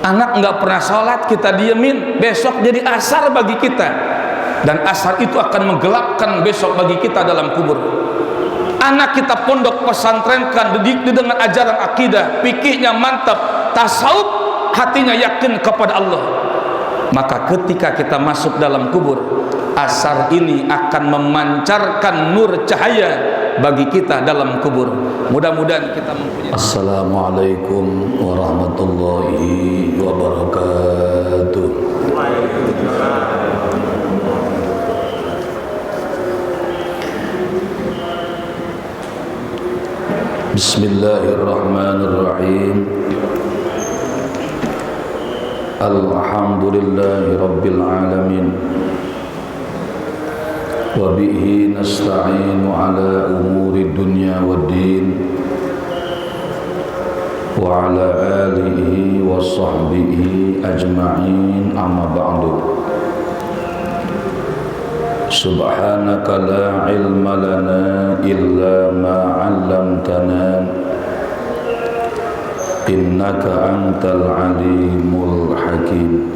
Anak nggak pernah sholat kita diemin, besok jadi asar bagi kita, dan asar itu akan menggelapkan besok bagi kita dalam kubur. Anak kita pondok pesantrenkan, dididik dengan ajaran akidah, fikihnya mantap, tasawuf, hatinya yakin kepada Allah, maka ketika kita masuk dalam kubur, asar ini akan memancarkan nur cahaya bagi kita dalam kubur. Mudah-mudahan kita mempunyai. Assalamualaikum warahmatullahi wabarakatuh. Bismillahirrahmanirrahim. Alhamdulillahi rabbil alamin. Wa bihi nasta'inu ala umuri dunya waddin, wa ala alihi wa sahbihi ajma'in, amma ba'du. Subhanaka la ilma lana illa ma 'allamtana, innaka antal alimul hakim.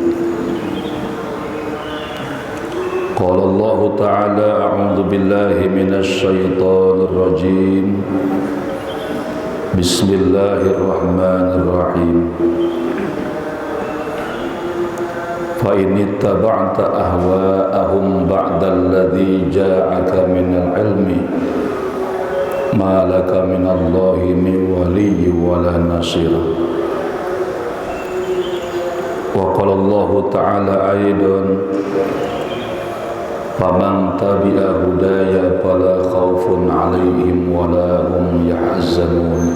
Qala Allah Ta'ala, a'udzu billahi minasy syaithanir rajim. Bismillahirrahmanirrahim. Fa in ittaba'ta ahwa'ahum ba'da alladhi ja'aka minal ilmi ma laka minallahi min waliyyin wa la nasir. Wa qala Allah Ta'ala aidan, faman tabi'a hudaya fala khaufun 'alaihim wa la hum yahzanun.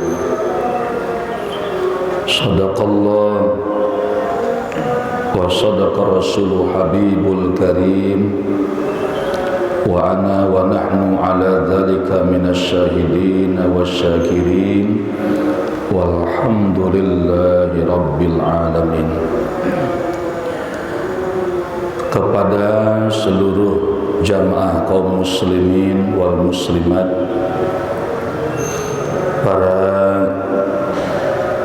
Shadaqallah wa sadaqa rasuluhu habibul karim, wa ana wa nahnu ala dhalika minasy syahidin wasyakirin, walhamdulillahi rabbil alamin. Kepada seluruh jamaah kaum muslimin wal muslimat, para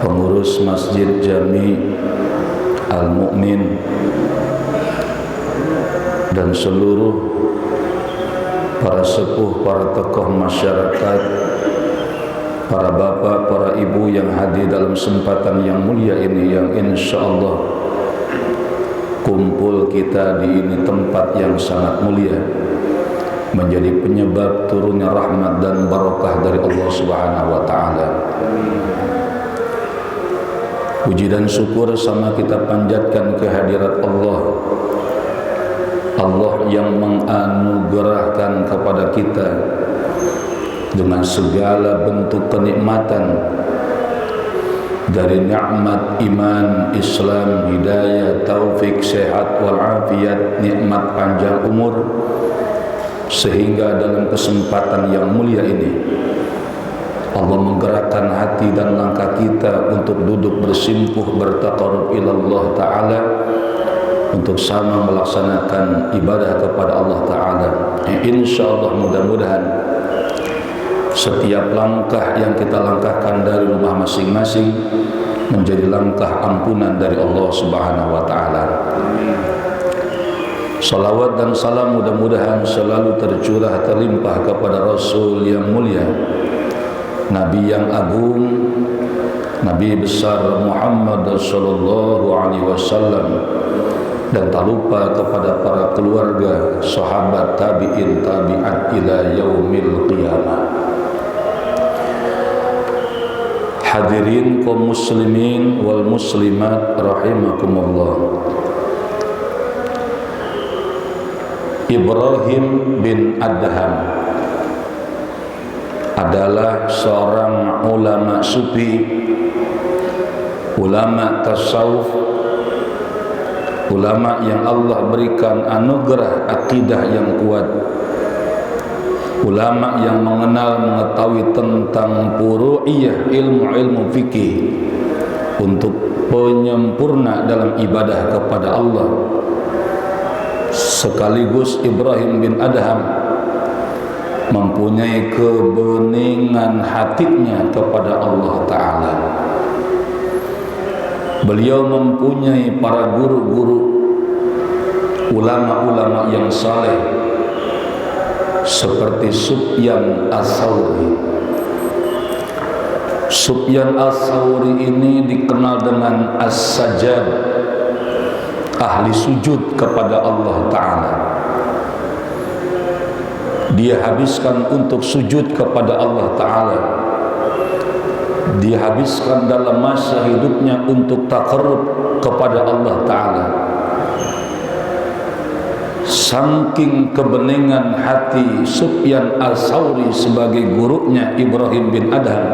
pengurus Masjid Jami Al-Mu'min, dan seluruh para sepuh, para tokoh masyarakat, para bapak, para ibu yang hadir dalam kesempatan yang mulia ini, yang insyaallah kumpul kita di ini tempat yang sangat mulia, menjadi penyebab turunnya rahmat dan barakah dari Allah Subhanahu wa Ta'ala. Puji dan syukur sama kita panjatkan kehadirat Allah, Allah yang menganugerahkan kepada kita dengan segala bentuk kenikmatan, dari nikmat iman, Islam, hidayah, taufik, sehat wal afiat, nikmat panjang umur, sehingga dalam kesempatan yang mulia ini Allah menggerakkan hati dan langkah kita untuk duduk bersimpuh bertaqarrub ilallah Ta'ala, untuk sama melaksanakan ibadah kepada Allah Ta'ala. Insyaallah mudah-mudahan setiap langkah yang kita langkahkan dari rumah masing-masing menjadi langkah ampunan dari Allah Subhanahu wa Ta'ala. Salawat dan salam mudah-mudahan selalu tercurah terlimpah kepada Rasul yang mulia, Nabi yang agung, Nabi besar Muhammad sallallahu alaihi wasallam, dan tak lupa kepada para keluarga, sahabat, tabi'in, tabi'at ila yaumil qiyamah. Hadirin kaum muslimin wal muslimat rahimakumullah. Ibrahim bin Adham adalah seorang ulama sufi, ulama tasawuf, ulama yang Allah berikan anugerah akidah yang kuat, ulama yang mengenal mengetahui tentang furu'iyah, ilmu-ilmu fikih untuk penyempurna dalam ibadah kepada Allah. Sekaligus Ibrahim bin Adham mempunyai kebeningan hatinya kepada Allah Ta'ala. Beliau mempunyai para guru-guru, ulama-ulama yang saleh seperti Sufyan Ats-Tsauri. Sufyan Ats-Tsauri ini dikenal dengan As-Sajjad, ahli sujud kepada Allah Ta'ala. Dia habiskan untuk sujud kepada Allah Ta'ala. Dia habiskan dalam masa hidupnya untuk taqarrub kepada Allah Ta'ala. Saking kebeningan hati Sufyan Ats-Tsauri sebagai gurunya Ibrahim bin Adham,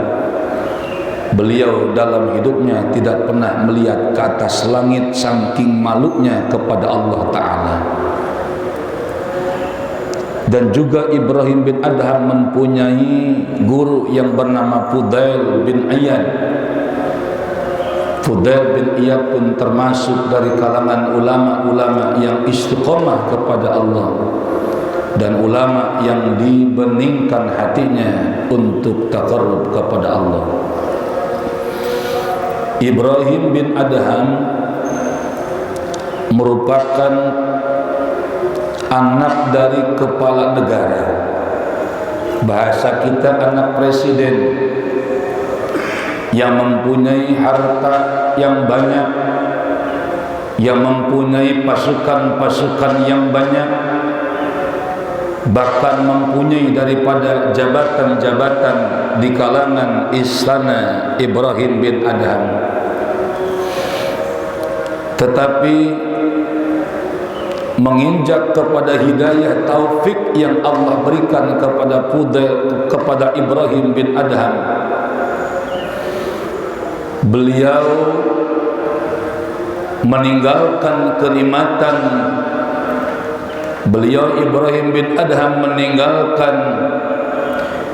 beliau dalam hidupnya tidak pernah melihat ke atas langit saking malunya kepada Allah Ta'ala. Dan juga Ibrahim bin Adham mempunyai guru yang bernama Fudail bin Iyad. Fudail bin Iyad pun termasuk dari kalangan ulama-ulama yang istiqomah kepada Allah dan ulama yang dibeningkan hatinya untuk taqarrub kepada Allah. Ibrahim bin Adham merupakan anak dari kepala negara. Bahasa kita anak presiden yang mempunyai harta yang banyak, yang mempunyai pasukan-pasukan yang banyak, bahkan mempunyai daripada jabatan-jabatan di kalangan istana Ibrahim bin Adham. Tetapi menginjak kepada hidayah taufik yang Allah berikan kepada Ibrahim bin Adham, beliau meninggalkan kenikmatan. Beliau Ibrahim bin Adham meninggalkan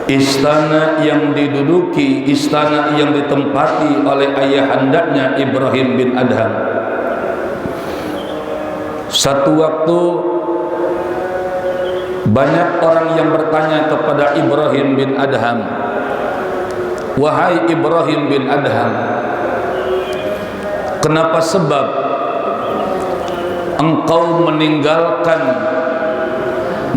istana yang diduduki, istana yang ditempati oleh ayahandanya Ibrahim bin Adham. Satu waktu banyak orang yang bertanya kepada Ibrahim bin Adham, "Wahai Ibrahim bin Adham, kenapa sebab engkau meninggalkan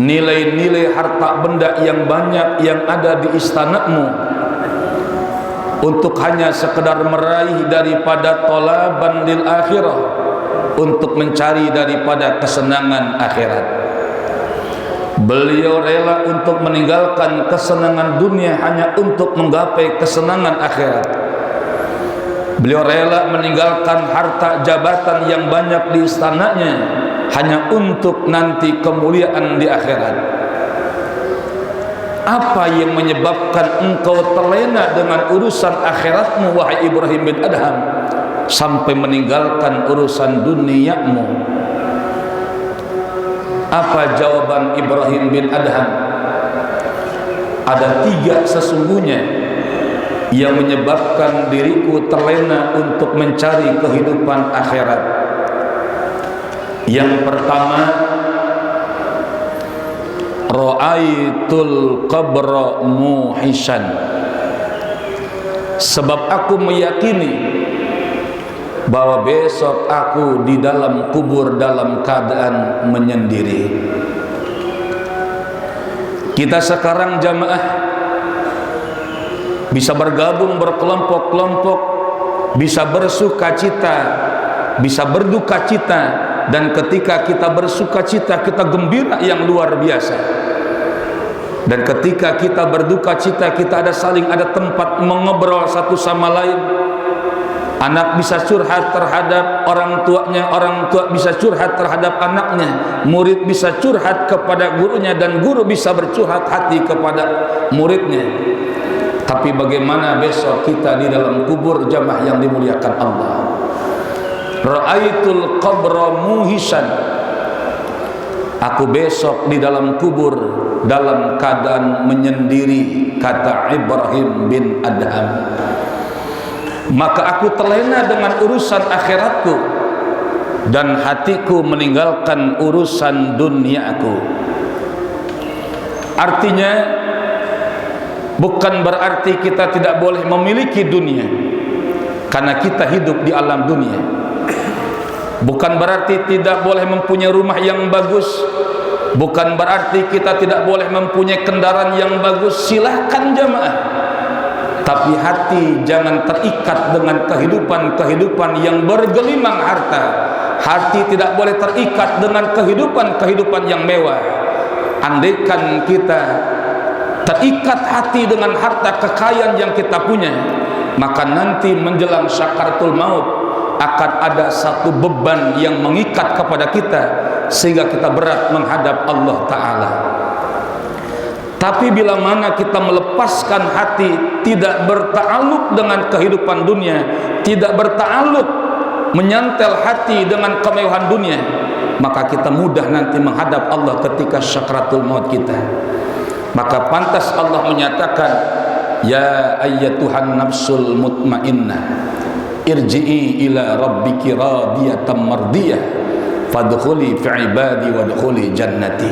nilai-nilai harta benda yang banyak yang ada di istanamu untuk hanya sekedar meraih daripada talaban lil akhirah, untuk mencari daripada kesenangan akhirat?" Beliau rela untuk meninggalkan kesenangan dunia hanya untuk menggapai kesenangan akhirat. Beliau rela meninggalkan harta jabatan yang banyak di istananya hanya untuk nanti kemuliaan di akhirat. Apa yang menyebabkan engkau terlena dengan urusan akhiratmu, wahai Ibrahim bin Adham, sampai meninggalkan urusan duniamu? Apa jawaban Ibrahim bin Adham? Ada 3 sesungguhnya yang menyebabkan diriku terlena untuk mencari kehidupan akhirat. Yang pertama, ra'aitul qabra muhisan, sebab aku meyakini bahwa besok aku di dalam kubur dalam keadaan menyendiri. Kita sekarang jamaah bisa bergabung berkelompok-kelompok, bisa bersukacita, bisa berduka cita, dan ketika kita bersuka cita kita gembira yang luar biasa, dan ketika kita berduka cita kita ada tempat mengobrol satu sama lain. Anak bisa curhat terhadap orang tuanya, orang tua bisa curhat terhadap anaknya, murid bisa curhat kepada gurunya, dan guru bisa bercurhat hati kepada muridnya. Tapi bagaimana besok kita di dalam kubur, jamaah yang dimuliakan Allah? Ra'aitul qabra muhisan, aku besok di dalam kubur dalam keadaan menyendiri, kata Ibrahim bin Adham. Maka aku terlena dengan urusan akhiratku dan hatiku meninggalkan urusan duniaku. Artinya bukan berarti kita tidak boleh memiliki dunia, karena kita hidup di alam dunia. Bukan berarti tidak boleh mempunyai rumah yang bagus, bukan berarti kita tidak boleh mempunyai kendaraan yang bagus. Silahkan jamaah, tapi hati jangan terikat dengan kehidupan-kehidupan yang bergelimang harta. Hati tidak boleh terikat dengan kehidupan-kehidupan yang mewah. Andaikan kita terikat hati dengan harta kekayaan yang kita punya, maka nanti menjelang sakaratul maut akan ada satu beban yang mengikat kepada kita sehingga kita berat menghadap Allah Ta'ala. Tapi bila mana kita melepaskan hati, tidak berta'alluq dengan kehidupan dunia, tidak berta'alluq menyantel hati dengan kemewahan dunia, maka kita mudah nanti menghadap Allah ketika sakaratul maut kita. Maka pantas Allah menyatakan, ya ayyatuhan nafsul mutmainnah, irji'i ila rabbiki radiyatan mardiyah, fadkhuli fi ibadi wadkhuli jannati.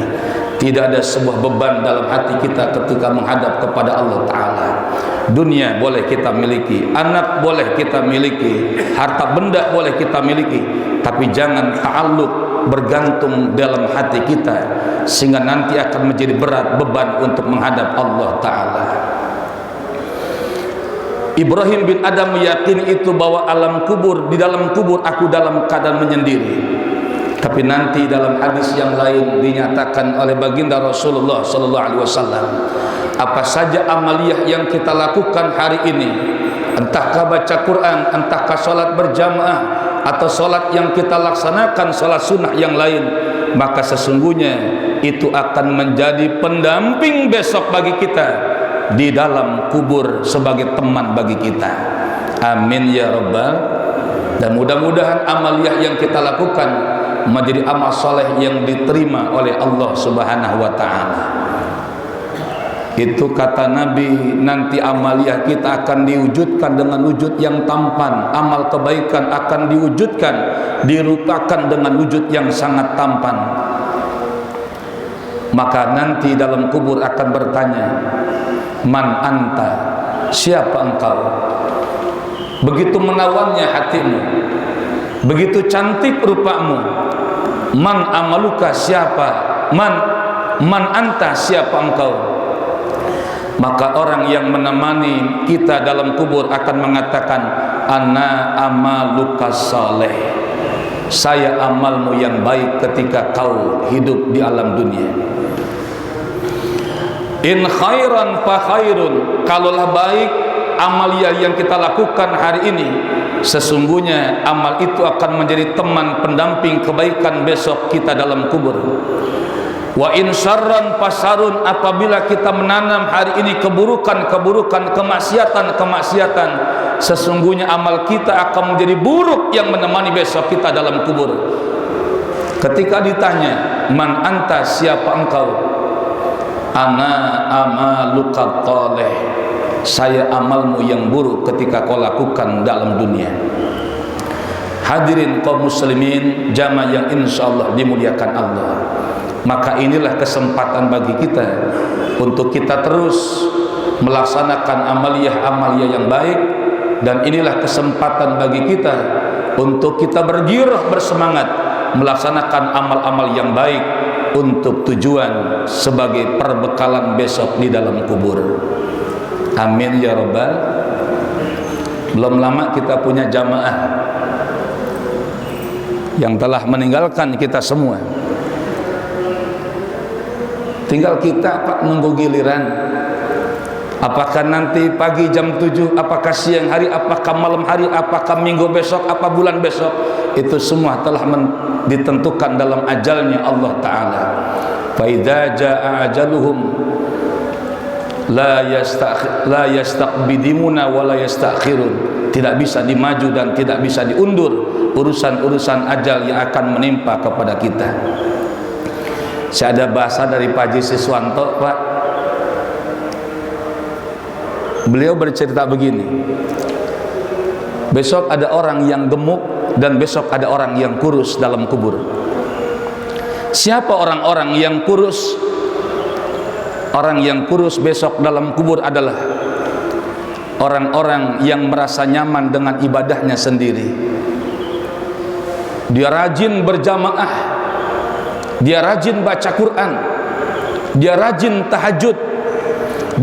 Tidak ada sebuah beban dalam hati kita ketika menghadap kepada Allah Ta'ala. Dunia boleh kita miliki, anak boleh kita miliki, harta benda boleh kita miliki, tapi jangan ta'alluq bergantung dalam hati kita sehingga nanti akan menjadi berat beban untuk menghadap Allah Ta'ala. Ibrahim bin Adam meyakini itu bahwa alam kubur, di dalam kubur aku dalam keadaan menyendiri. Tapi nanti dalam hadis yang lain dinyatakan oleh baginda Rasulullah sallallahu alaihi wasallam, apa saja amaliyah yang kita lakukan hari ini, entahkah baca Quran, entahkah salat berjamaah atau salat yang kita laksanakan salat sunnah yang lain, maka sesungguhnya itu akan menjadi pendamping besok bagi kita di dalam kubur sebagai teman bagi kita. Amin ya rabbal. Dan mudah-mudahan amaliyah yang kita lakukan menjadi amal soleh yang diterima oleh Allah Subhanahu wa ta'ala. Itu kata Nabi, nanti amaliyah kita akan diwujudkan dengan wujud yang tampan. Amal kebaikan akan diwujudkan, dirupakan dengan wujud yang sangat tampan. Maka nanti dalam kubur akan bertanya, man anta, siapa engkau? Begitu menawannya hatimu, begitu cantik rupamu. Man amaluka, siapa? Man anta, siapa engkau? Maka orang yang menemani kita dalam kubur akan mengatakan, ana amaluka saleh, saya amalmu yang baik ketika kau hidup di alam dunia. In khairan fa khairun, kalaulah baik amaliyah yang kita lakukan hari ini, sesungguhnya amal itu akan menjadi teman pendamping kebaikan besok kita dalam kubur. Wa in syarran fasarun, apabila kita menanam hari ini keburukan-keburukan, kemaksiatan-kemaksiatan, sesungguhnya amal kita akan menjadi buruk yang menemani besok kita dalam kubur. Ketika ditanya, man anta, siapa engkau? Ana amaluka taleh, saya amalmu yang buruk ketika kau lakukan dalam dunia. Hadirin kaum muslimin, jamaah yang insyaallah dimuliakan Allah. Maka inilah kesempatan bagi kita untuk kita terus melaksanakan amaliyah-amaliyah yang baik, dan inilah kesempatan bagi kita untuk kita bergirah bersemangat melaksanakan amal-amal yang baik untuk tujuan sebagai perbekalan besok di dalam kubur. Amin ya rabbal. Belum lama kita punya jamaah yang telah meninggalkan kita semua. Tinggal kita Pak nunggu giliran. Apakah nanti pagi jam 7, apakah siang hari, apakah malam hari, apakah minggu besok, apa bulan besok, itu semua telah ditentukan dalam ajalnya Allah Ta'ala. Fa idza jaa ajaluhum la yastaqbidimuna wa la yastakhirun. Tidak bisa dimaju dan tidak bisa diundur urusan-urusan ajal yang akan menimpa kepada kita. Saya ada bahasa dari Pak Haji Siswanto, Pak. Beliau bercerita begini, besok ada orang yang gemuk dan besok ada orang yang kurus dalam kubur. Siapa orang-orang yang kurus? Orang yang kurus besok dalam kubur adalah orang-orang yang merasa nyaman dengan ibadahnya sendiri. Dia rajin berjamaah, dia rajin baca Quran, dia rajin tahajud,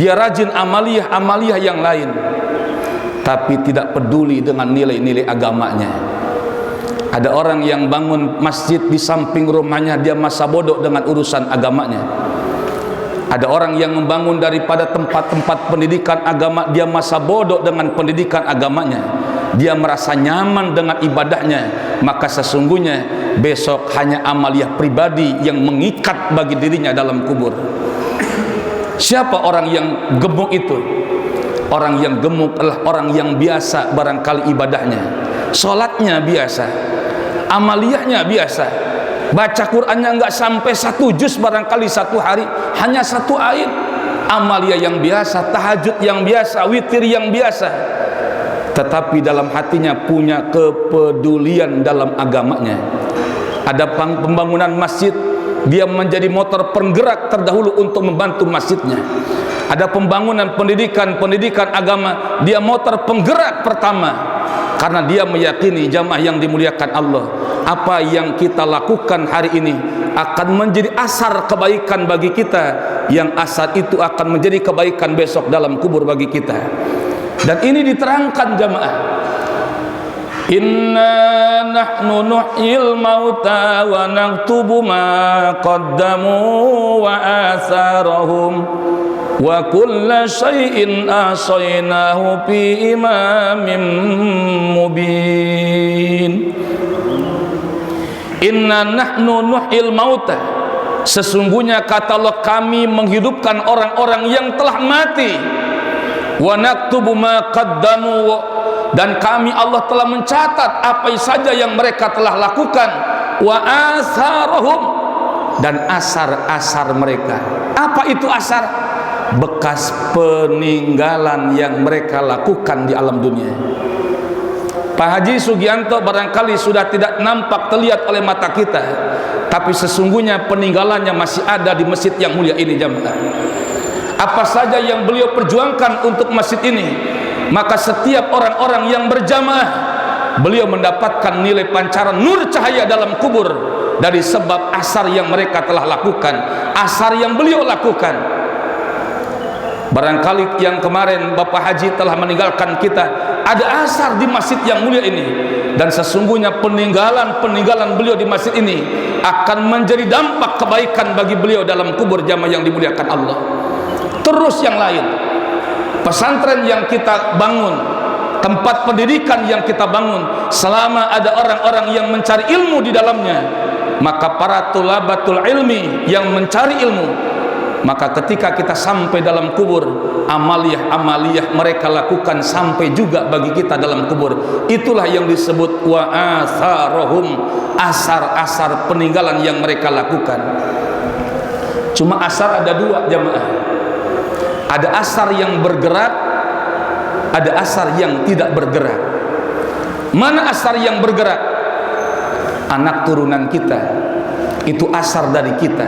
dia rajin amaliyah-amaliyah yang lain, tapi tidak peduli dengan nilai-nilai agamanya. Ada orang yang bangun masjid di samping rumahnya, dia masa bodoh dengan urusan agamanya. Ada orang yang membangun daripada tempat-tempat pendidikan agama, dia masa bodoh dengan pendidikan agamanya. Dia merasa nyaman dengan ibadahnya, maka sesungguhnya besok hanya amaliyah pribadi yang mengikat bagi dirinya dalam kubur. Siapa orang yang gemuk itu? Orang yang gemuk adalah orang yang biasa barangkali ibadahnya, sholatnya biasa, amaliyahnya biasa, baca Qur'annya enggak sampai 1 juz barangkali satu hari, hanya 1 ayat. Amaliyah yang biasa, tahajud yang biasa, witir yang biasa, tetapi dalam hatinya punya kepedulian dalam agamanya. Ada pembangunan masjid, dia menjadi motor penggerak terdahulu untuk membantu masjidnya. Ada pembangunan pendidikan agama, dia motor penggerak pertama, karena dia meyakini jamaah yang dimuliakan Allah, apa yang kita lakukan hari ini akan menjadi asar kebaikan bagi kita, yang asar itu akan menjadi kebaikan besok dalam kubur bagi kita. Dan ini diterangkan jamaah, inna nahnu nuhyil mauta wa naktubu ma qaddamu wa atharahum wa kulla syai'in ahsaynahu fi imamin mubin. Inna nahnu nuhyil mauta, sesungguhnya kata Allah, kami menghidupkan orang-orang yang telah mati. Wa naktubu ma qaddamu, dan kami Allah telah mencatat apa saja yang mereka telah lakukan. Wa asarahum, dan asar-asar mereka. Apa itu asar? Bekas peninggalan yang mereka lakukan di alam dunia. Pak Haji Sugianto barangkali sudah tidak nampak terlihat oleh mata kita, tapi sesungguhnya peninggalannya masih ada di masjid yang mulia ini jamaah. Apa saja yang beliau perjuangkan untuk masjid ini, maka setiap orang-orang yang berjamaah, beliau mendapatkan nilai pancaran nur cahaya dalam kubur dari sebab asar yang mereka telah lakukan, asar yang beliau lakukan. Barangkali yang kemarin Bapak Haji telah meninggalkan kita, ada asar di masjid yang mulia ini, dan sesungguhnya peninggalan beliau di masjid ini akan menjadi dampak kebaikan bagi beliau dalam kubur jamaah yang dimuliakan Allah. Terus yang lain, pesantren yang kita bangun, tempat pendidikan yang kita bangun, selama ada orang-orang yang mencari ilmu di dalamnya, maka para tulabatul ilmi yang mencari ilmu, maka ketika kita sampai dalam kubur, amaliyah-amaliyah mereka lakukan sampai juga bagi kita dalam kubur. Itulah yang disebut wa atharahum, asar-asar peninggalan yang mereka lakukan. Cuma asar ada 2 jamaah. Ada asar yang bergerak, ada asar yang tidak bergerak. Mana asar yang bergerak? Anak turunan kita, itu asar dari kita.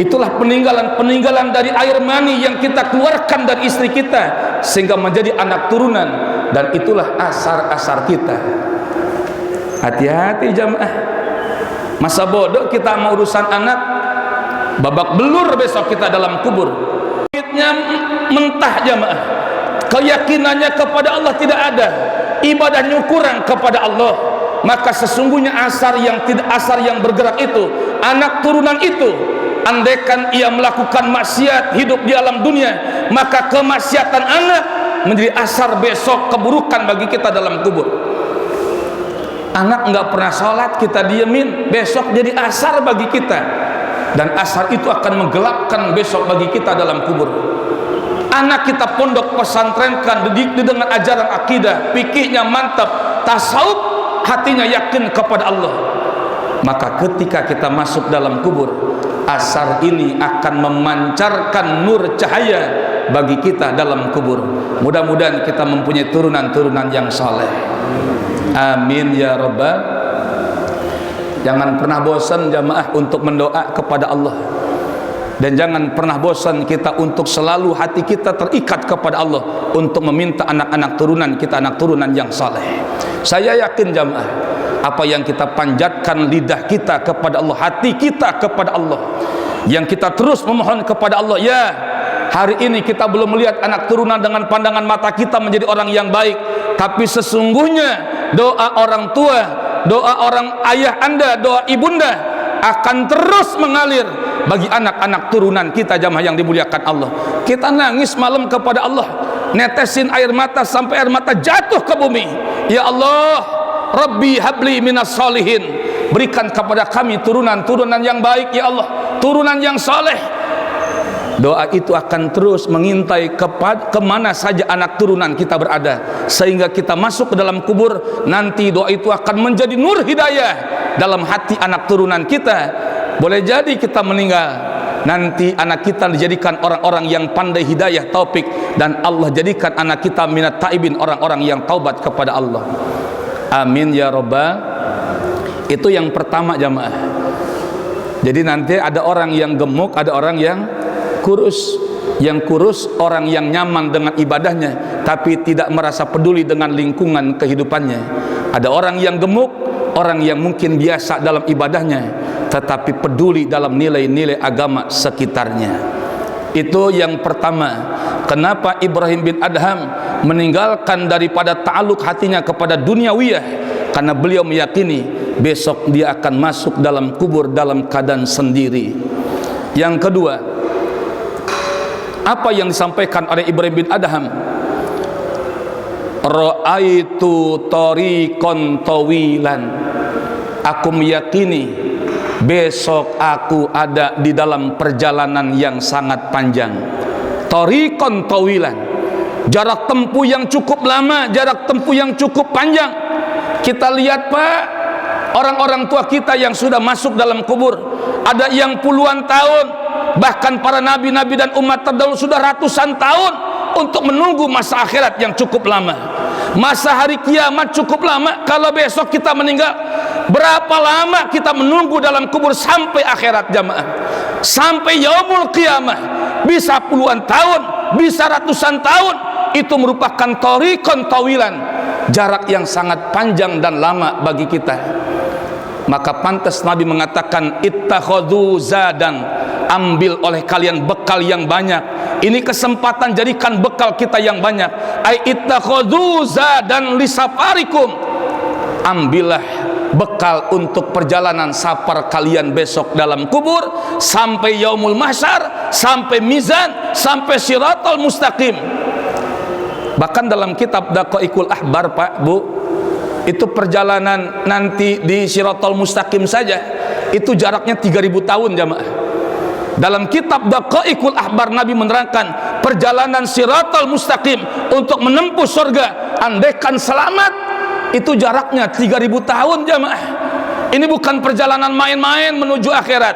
Itulah peninggalan-peninggalan dari air mani yang kita keluarkan dari istri kita sehingga menjadi anak turunan, dan itulah asar-asar kita. Hati-hati jamaah, masa bodoh kita mau urusan anak, babak belur besok kita dalam kubur. Mentah jamaah, keyakinannya kepada Allah tidak ada, ibadahnya kurang kepada Allah, maka sesungguhnya asar yang bergerak itu, anak turunan itu, andaikan ia melakukan maksiat hidup di alam dunia, maka kemaksiatan anak menjadi asar besok keburukan bagi kita dalam kubur. Anak nggak pernah sholat, kita diemin, besok jadi asar bagi kita, dan asar itu akan menggelapkan besok bagi kita dalam kubur. Anak kita pondok pesantrenkan, dididik dengan ajaran akidah, fikihnya mantap, tasawuf, hatinya yakin kepada Allah, maka ketika kita masuk dalam kubur, asar ini akan memancarkan nur cahaya bagi kita dalam kubur. Mudah-mudahan kita mempunyai turunan-turunan yang saleh. Amin ya rabbal. Jangan pernah bosan jamaah untuk mendoa kepada Allah. Dan jangan pernah bosan kita untuk selalu hati kita terikat kepada Allah untuk meminta anak-anak turunan kita anak turunan yang saleh. Saya yakin jamaah, apa yang kita panjatkan lidah kita kepada Allah, hati kita kepada Allah, yang kita terus memohon kepada Allah, ya hari ini kita belum melihat anak turunan dengan pandangan mata kita menjadi orang yang baik, tapi sesungguhnya doa orang tua, doa orang ayah anda, doa ibunda akan terus mengalir bagi anak-anak turunan kita jamaah yang dimuliakan Allah. Kita nangis malam kepada Allah, netesin air mata sampai air mata jatuh ke bumi. Ya Allah, Rabbi habli minas solihin, berikan kepada kami turunan-turunan yang baik ya Allah, turunan yang soleh. Doa itu akan terus mengintai kemana saja anak turunan kita berada, sehingga kita masuk ke dalam kubur nanti doa itu akan menjadi nur hidayah dalam hati anak turunan kita. Boleh jadi kita meninggal, nanti anak kita dijadikan orang-orang yang pandai hidayah taufik, dan Allah jadikan anak kita minat taibin, orang-orang yang taubat kepada Allah. Amin ya rabbal. Itu yang pertama jamaah. Jadi nanti ada orang yang gemuk, ada orang yang kurus. Yang kurus orang yang nyaman dengan ibadahnya tapi tidak merasa peduli dengan lingkungan kehidupannya. Ada orang yang gemuk, orang yang mungkin biasa dalam ibadahnya tetapi peduli dalam nilai-nilai agama sekitarnya. Itu yang pertama. Kenapa Ibrahim bin Adham meninggalkan daripada ta'aluk hatinya kepada duniawiyah? Karena beliau meyakini besok dia akan masuk dalam kubur dalam keadaan sendiri. Yang kedua, apa yang disampaikan oleh Ibrahim bin Adham? Ra'aitu tariqan tawilan, aku meyakini besok aku ada di dalam perjalanan yang sangat panjang. Tariqan tawilan, jarak tempuh yang cukup lama, jarak tempuh yang cukup panjang. Kita lihat Pak, orang-orang tua kita yang sudah masuk dalam kubur, ada yang puluhan tahun, bahkan para nabi-nabi dan umat terdahulu sudah ratusan tahun untuk menunggu masa akhirat yang cukup lama. Masa hari kiamat cukup lama. Kalau besok kita meninggal, berapa lama kita menunggu dalam kubur sampai akhirat jamaah? Sampai yaumul qiyamah, bisa puluhan tahun, bisa ratusan tahun. Itu merupakan tariqan tawilan, jarak yang sangat panjang dan lama bagi kita. Maka pantas Nabi mengatakan ittakhadhu zadan, ambil oleh kalian bekal yang banyak. Ini kesempatan, jadikan bekal kita yang banyak. Ai ittakhadhu zadan lisafarikum, ambillah bekal untuk perjalanan safar kalian besok dalam kubur, sampai yaumul mahsyar, sampai mizan, sampai siratal mustaqim. Bahkan dalam kitab Daqaiqul Ahbar Pak Bu, itu perjalanan nanti di siratal mustaqim saja itu jaraknya 3000 tahun jamaah. Dalam kitab Daqaiqul Ahbar Nabi menerangkan perjalanan siratal mustaqim untuk menempuh surga, andaikan selamat, itu jaraknya 3000 tahun jamaah. Ini bukan perjalanan main-main menuju akhirat,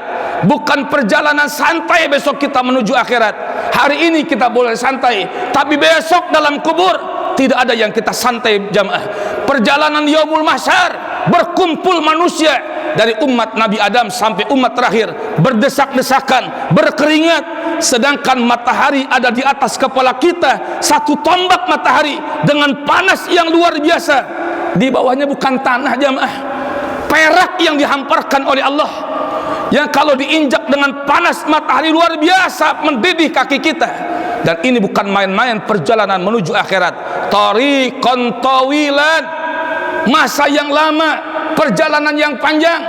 bukan perjalanan santai besok kita menuju akhirat. Hari ini kita boleh santai, tapi besok dalam kubur tidak ada yang kita santai jamaah. Perjalanan yaumul mahsyar, berkumpul manusia dari umat Nabi Adam sampai umat terakhir, berdesak-desakan, berkeringat, sedangkan matahari ada di atas kepala kita, satu tombak matahari dengan panas yang luar biasa. Di bawahnya bukan tanah jamaah, perak yang dihamparkan oleh Allah, yang kalau diinjak dengan panas matahari luar biasa mendidih kaki kita. Dan ini bukan main-main perjalanan menuju akhirat. Tariqan tawilan, masa yang lama, perjalanan yang panjang.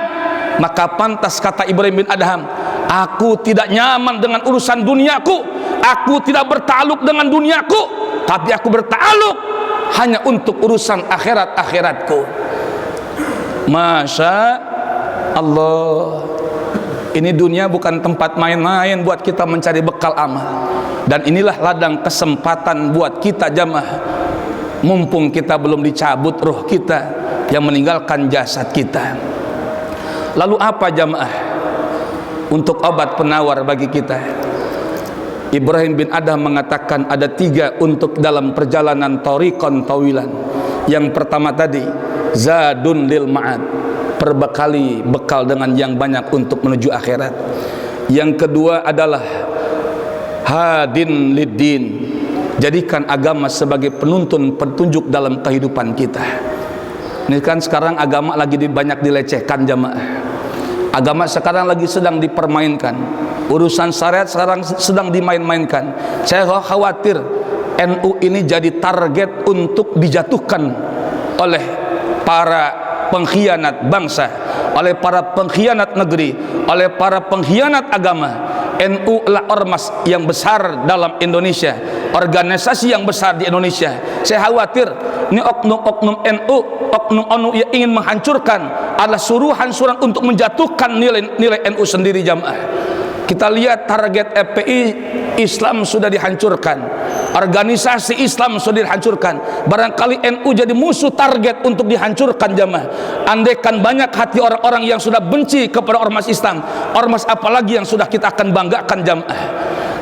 Maka pantas kata Ibrahim bin Adham, aku tidak nyaman dengan urusan duniaku, aku tidak bertaluk dengan duniaku, tapi aku bertaluk hanya untuk urusan akhiratku. Masya Allah, ini dunia bukan tempat main-main buat kita mencari bekal amal. Dan inilah ladang kesempatan buat kita jamaah, mumpung kita belum dicabut roh kita yang meninggalkan jasad kita. Lalu apa jamaah untuk obat penawar bagi kita? Ibrahim bin Adham mengatakan ada 3 untuk dalam perjalanan tariqan tawilan. Yang pertama tadi, zadun lil ma'ad, perbekali bekal dengan yang banyak untuk menuju akhirat. Yang kedua adalah hadin liddin, jadikan agama sebagai penuntun petunjuk dalam kehidupan kita. Ini kan sekarang agama lagi banyak dilecehkan jamaah. Agama sekarang lagi sedang dipermainkan. Urusan syariat sekarang sedang dimain-mainkan. Saya khawatir NU ini jadi target untuk dijatuhkan oleh para pengkhianat bangsa, oleh para pengkhianat negeri, oleh para pengkhianat agama. NU adalah ormas yang besar dalam Indonesia, organisasi yang besar di Indonesia. Saya khawatir ini oknum-oknum NU, oknum-oknum yang ingin menghancurkan, adalah suruhan-suruhan untuk menjatuhkan nilai NU sendiri jamaah. Kita lihat target FPI Islam sudah dihancurkan, organisasi Islam sudah dihancurkan. Barangkali NU jadi musuh target untuk dihancurkan jamaah. Andaikan banyak hati orang-orang yang sudah benci kepada ormas Islam, ormas apalagi yang sudah kita akan banggakan jamaah.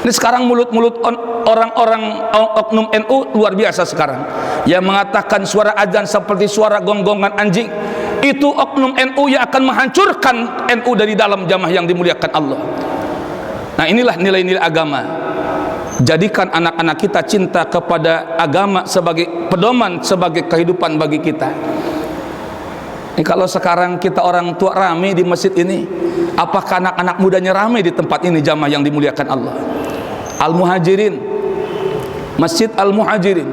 Ini sekarang mulut-mulut orang-orang oknum NU luar biasa sekarang, yang mengatakan suara azan seperti suara gonggongan anjing. Itu oknum NU yang akan menghancurkan NU dari dalam jamaah yang dimuliakan Allah. Nah, inilah nilai-nilai agama. Jadikan anak-anak kita cinta kepada agama sebagai pedoman, sebagai kehidupan bagi kita. Ini kalau sekarang kita orang tua ramai di masjid ini, apakah anak-anak mudanya ramai di tempat ini jamaah yang dimuliakan Allah? Al-Muhajirin, Masjid Al-Muhajirin,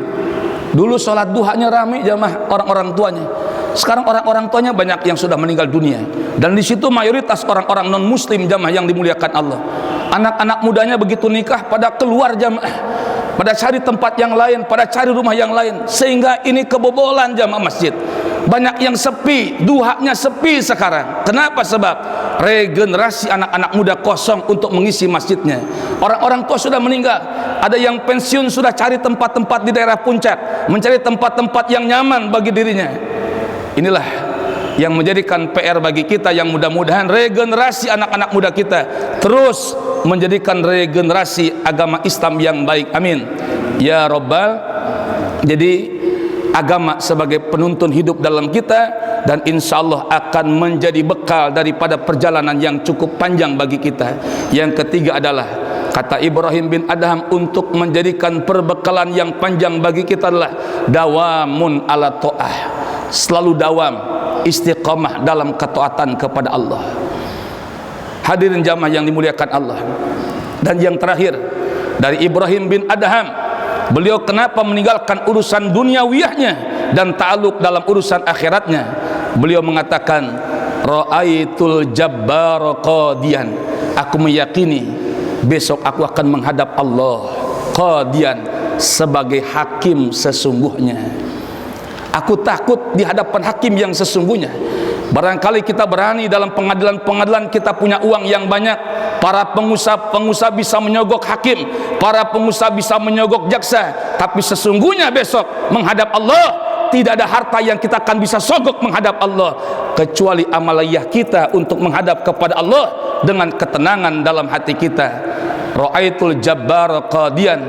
dulu sholat duhanya ramai jamaah orang-orang tuanya. Sekarang orang-orang tuanya banyak yang sudah meninggal dunia, dan di situ mayoritas orang-orang non muslim jamaah yang dimuliakan Allah. Anak-anak mudanya begitu nikah pada keluar jamaah, pada cari tempat yang lain, pada cari rumah yang lain, sehingga ini kebobolan jamaah masjid. Banyak yang sepi, duhanya sepi sekarang. Kenapa? Sebab regenerasi anak-anak muda kosong untuk mengisi masjidnya. Orang-orang tua sudah meninggal, ada yang pensiun sudah cari tempat-tempat di daerah puncak, mencari tempat-tempat yang nyaman bagi dirinya. Inilah yang menjadikan PR bagi kita, yang mudah-mudahan regenerasi anak-anak muda kita terus menjadikan regenerasi agama Islam yang baik. Amin ya Rabbal. Jadi agama sebagai penuntun hidup dalam kita, dan insya Allah akan menjadi bekal daripada perjalanan yang cukup panjang bagi kita. Yang ketiga adalah kata Ibrahim bin Adham, untuk menjadikan perbekalan yang panjang bagi kita adalah dawamun ala ta'ah, selalu dawam istiqamah dalam ketaatan kepada Allah. Hadirin jamaah yang dimuliakan Allah. Dan yang terakhir dari Ibrahim bin Adham, beliau kenapa meninggalkan urusan duniawiyahnya dan ta'aluk dalam urusan akhiratnya? Beliau mengatakan, ra'aitul jabbar qadiyan, aku meyakini besok aku akan menghadap Allah qadiyan, sebagai hakim sesungguhnya. Aku takut di hadapan hakim yang sesungguhnya. Barangkali kita berani dalam pengadilan-pengadilan, kita punya uang yang banyak, para pengusaha bisa menyogok hakim, para pengusaha bisa menyogok jaksa, tapi sesungguhnya besok menghadap Allah tidak ada harta yang kita akan bisa sogok menghadap Allah, kecuali amaliyah kita untuk menghadap kepada Allah dengan ketenangan dalam hati kita. Ra'aitul jabbar qadiyan,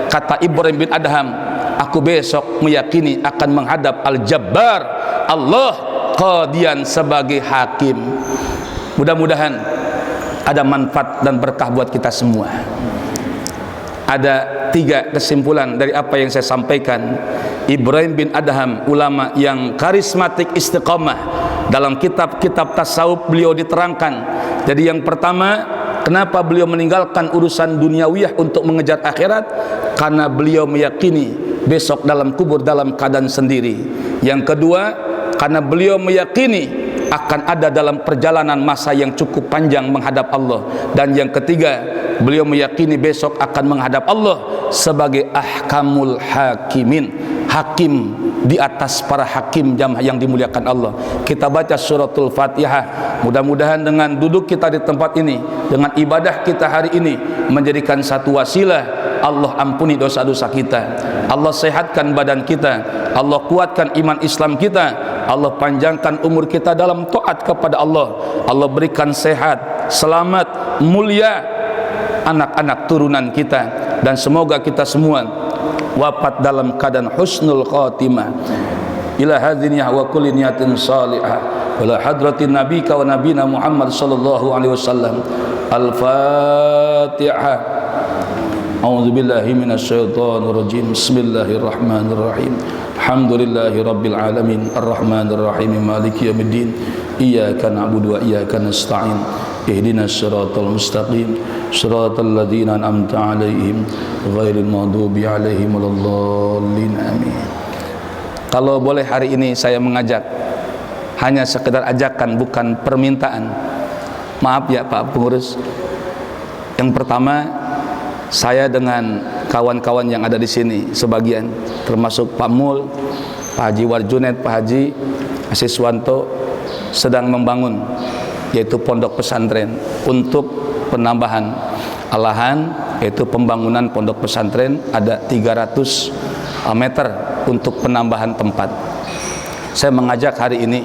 kata Ibrahim bin Adham, aku besok meyakini akan menghadap Al-Jabbar, Allah qadiyan, sebagai hakim. Mudah-mudahan ada manfaat dan berkah buat kita semua. Ada 3 kesimpulan dari apa yang saya sampaikan. Ibrahim bin Adham, ulama yang karismatik istiqamah, dalam kitab-kitab tasawuf beliau diterangkan. Jadi yang pertama, kenapa beliau meninggalkan urusan duniawiyah untuk mengejar akhirat? Karena beliau meyakini besok dalam kubur dalam keadaan sendiri. Yang kedua, karena beliau meyakini akan ada dalam perjalanan masa yang cukup panjang menghadap Allah. Dan yang ketiga, beliau meyakini besok akan menghadap Allah sebagai ahkamul hakimin, hakim di atas para hakim jamaah yang dimuliakan Allah. Kita baca suratul Fatihah. Mudah-mudahan dengan duduk kita di tempat ini, dengan ibadah kita hari ini, menjadikan satu wasilah Allah ampuni dosa-dosa kita, Allah sehatkan badan kita, Allah kuatkan iman Islam kita, Allah panjangkan umur kita dalam taat kepada Allah, Allah berikan sehat, selamat, mulia anak-anak turunan kita, dan semoga kita semua wafat dalam keadaan husnul khatimah. Ila hadziniyah wa kulli niyatin salihah wala hadratin nabika wa nabina Muhammad sallallahu alaihi wasallam. Al-Fatihah. A'udzu billahi minasyaitonir rajim. Bismillahirrahmanirrahim. Alhamdulillahi rabbil alamin arrahmanir rahim maliki yaumiddin. Iyyaka na'budu wa iyyaka nasta'in. Ihdinas siratal mustaqim. Siratal ladzina an'amta 'alaihim ghairil maghdubi 'alaihim waladdallin. Amin. Kalau boleh hari ini saya mengajak, hanya sekedar ajakan bukan permintaan. Maaf ya Pak Pengurus. Yang pertama, saya dengan kawan-kawan yang ada di sini sebagian, termasuk Pak Mul, Pak Haji Warjunet, Pak Haji Asiswanto, sedang membangun yaitu pondok pesantren untuk penambahan lahan, yaitu pembangunan pondok pesantren ada 300 meter untuk penambahan tempat. Saya mengajak hari ini,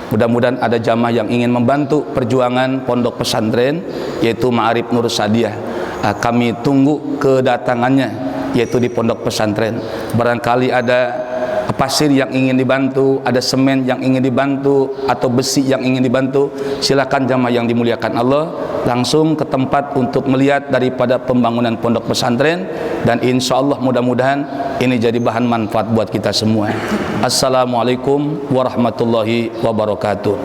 mudah-mudahan ada jamaah yang ingin membantu perjuangan pondok pesantren yaitu Ma'arif Nur Sadiah. Kami tunggu kedatangannya yaitu di pondok pesantren. Barangkali ada pasir yang ingin dibantu, ada semen yang ingin dibantu, atau besi yang ingin dibantu, silakan jamaah yang dimuliakan Allah langsung ke tempat untuk melihat daripada pembangunan pondok pesantren, dan insya Allah mudah-mudahan ini jadi bahan manfaat buat kita semua. Assalamualaikum warahmatullahi wabarakatuh.